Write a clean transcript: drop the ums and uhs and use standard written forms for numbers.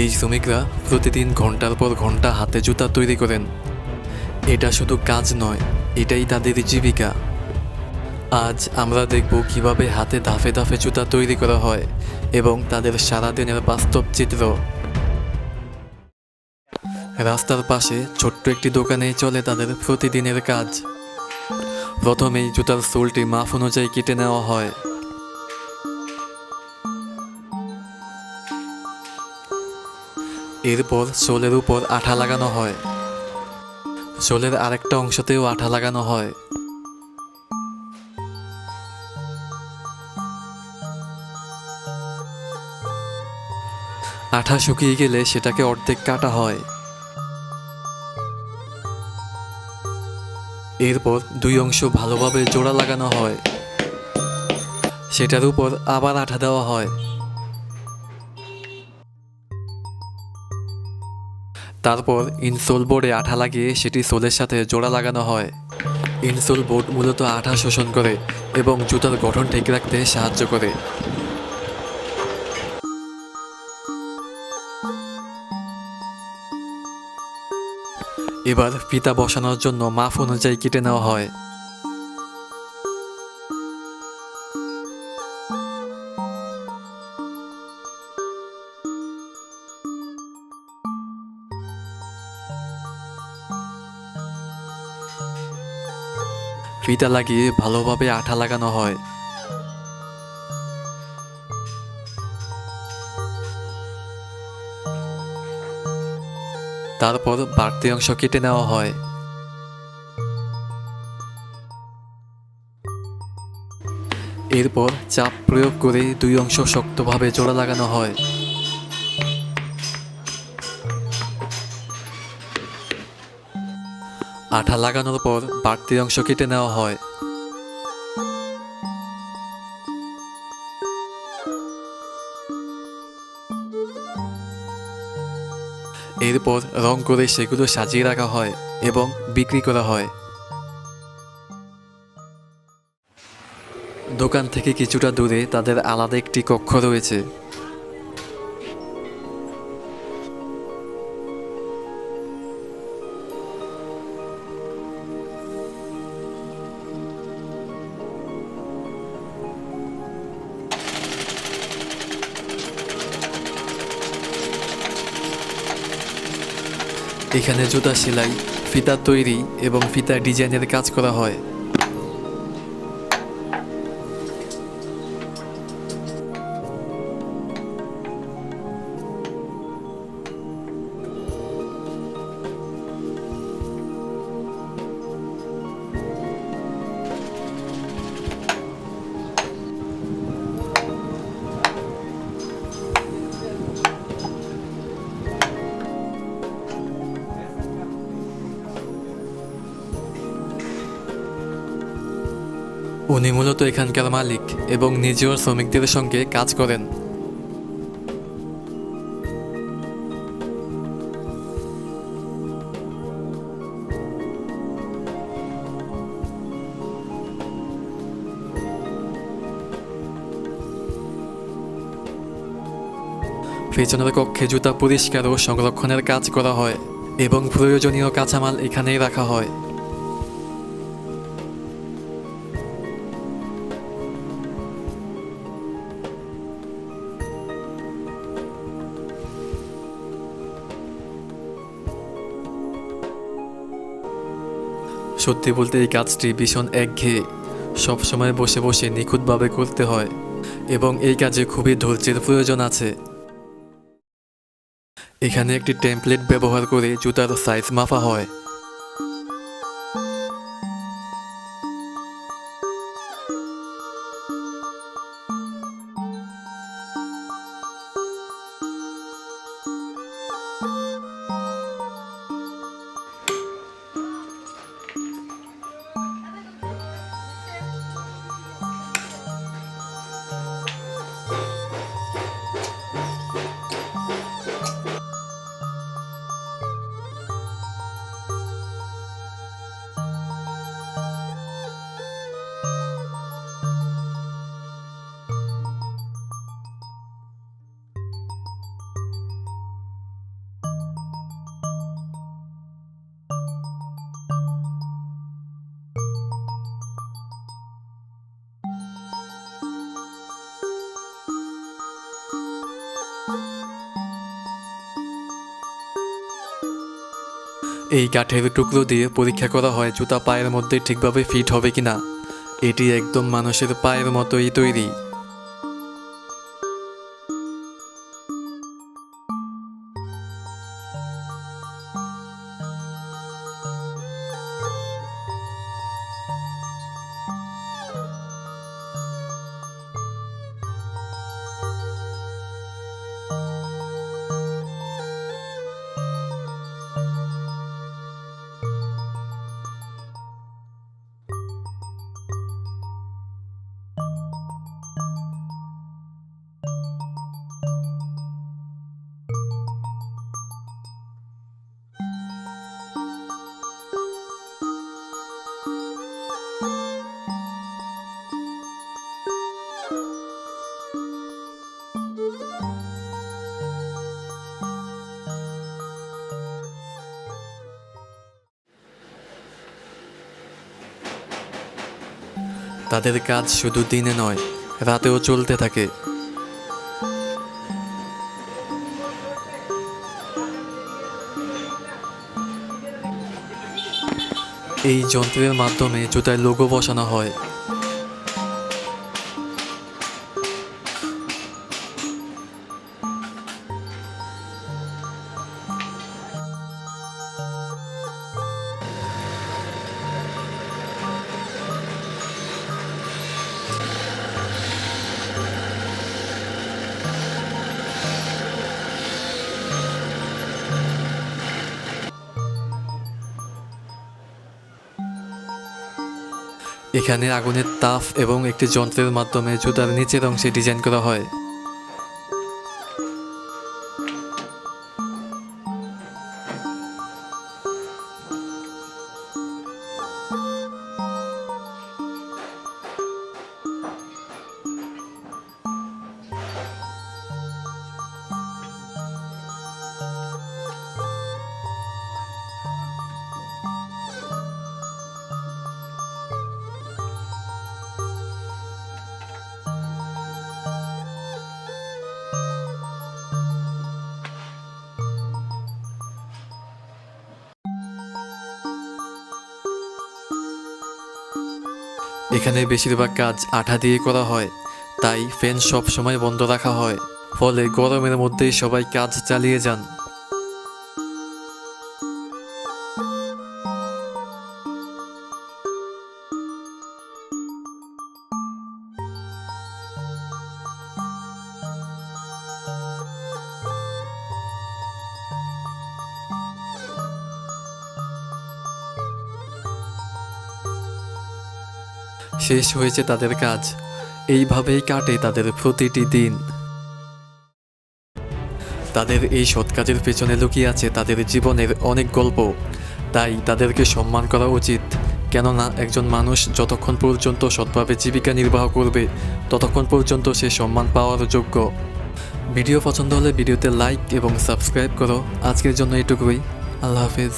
এই শ্রমিকরা প্রতিদিন ঘন্টার পর ঘন্টা হাতে জুতা তৈরি করেন। এটা শুধু কাজ নয়, এটাই তাদের জীবিকা। আজ আমরা দেখব কিভাবে হাতে ধাপে ধাপে জুতা তৈরি করা হয় এবং তাদের সারাদিনের বাস্তব চিত্র। রাস্তার পাশে ছোট্ট একটি দোকানে চলে তাদের প্রতিদিনের কাজ। প্রথমেই জুতার সোলটি মাপ অনুযায়ী কেটে নেওয়া হয়। এরপর সোলের উপর আঠা লাগানো হয়। সোলের আরেকটা অংশতেও আঠা লাগানো হয়। আঠা শুকিয়ে গেলে সেটাকে অর্ধেক কাটা হয়। এরপর দুই অংশ ভালোভাবে জোড়া লাগানো হয়। সেটার উপর আবার আঠা দেওয়া হয়। তারপর ইনসোল বোর্ডে আঠা লাগিয়ে সেটি সোলের সাথে জোড়া লাগানো হয়। ইনসোল বোর্ড মূলত আঠা শোষণ করে এবং জুতার গঠন ঠিক রাখতে সাহায্য করে। এবার ফিতা বসানোর জন্য মাপ অনুযায়ী কেটে নেওয়া হয়। ফিতা লাগিয়ে ভালোভাবে আঠা লাগানো হয়। তারপর বাড়তি অংশ কেটে নেওয়া হয়। এরপর চাপ প্রয়োগ করে দুই অংশ শক্তভাবে জোড়া লাগানো হয়। আঠা লাগানোর পর বাড়তি অংশ কেটে নেওয়া হয়। এরপর রং করে সেগুলো সাজিয়ে রাখা হয় এবং বিক্রি করা হয়। দোকান থেকে কিছুটা দূরে তাদের আলাদা একটি কক্ষ রয়েছে। এখানে জুতা সেলাই, ফিতা তৈরি এবং ফিতা ডিজাইনের কাজ করা হয়। উনি মূলত এখানকার মালিক এবং নিজেও শ্রমিকদের সঙ্গে কাজ করেন। পেছনের কক্ষে জুতা পরিষ্কার ও সংরক্ষণের কাজ করা হয় এবং প্রয়োজনীয় কাঁচামাল এখানেই রাখা হয়। সত্যি বলতে এই কাজটি ভীষণ একঘেয়ে। সবসময় বসে বসে নিখুঁতভাবে করতে হয় এবং এই কাজে খুবই ধৈর্যের প্রয়োজন আছে। এখানে একটি টেমপ্লেট ব্যবহার করে জুতার সাইজ মাপা হয়। এই কাঠের টুকরো দিয়ে পরীক্ষা করা হয় জুতা পায়ের মধ্যে ঠিকভাবে ফিট হবে কিনা। এটি একদম মানুষের পায়ের মতোই তৈরি। তাদের কাজ শুধু দিনে নয়, রাতেও চলতে থাকে। এই যন্ত্রের মাধ্যমে জুতায় লোগো বসানো হয়। এখানে আগুনের তাপ এবং একটি যন্ত্রের মাধ্যমে জুতার নিচের অংশে ডিজাইন করা হয়। এখানে বেশিরভাগ কাজ আঠা দিয়ে করা হয়, তাই ফ্যান সব সময় বন্ধ রাখা হয়, ফলে গরমের মধ্যেই সবাই কাজ চালিয়ে যান। শেষ হয়েছে তাদের কাজ। এইভাবেই কাটে তাদের প্রতিটি দিন। তাদের এই সৎ কাজের পেছনে লুকিয়ে আছে তাদের জীবনের অনেক গল্প, তাই তাদেরকে সম্মান করা উচিত। কেননা একজন মানুষ যতক্ষণ পর্যন্ত সৎভাবে জীবিকা নির্বাহ করবে, ততক্ষণ পর্যন্ত সে সম্মান পাওয়ার যোগ্য। ভিডিও পছন্দ হলে ভিডিওতে লাইক এবং সাবস্ক্রাইব করো। আজকের জন্য এটুকুই। আল্লাহ হাফেজ।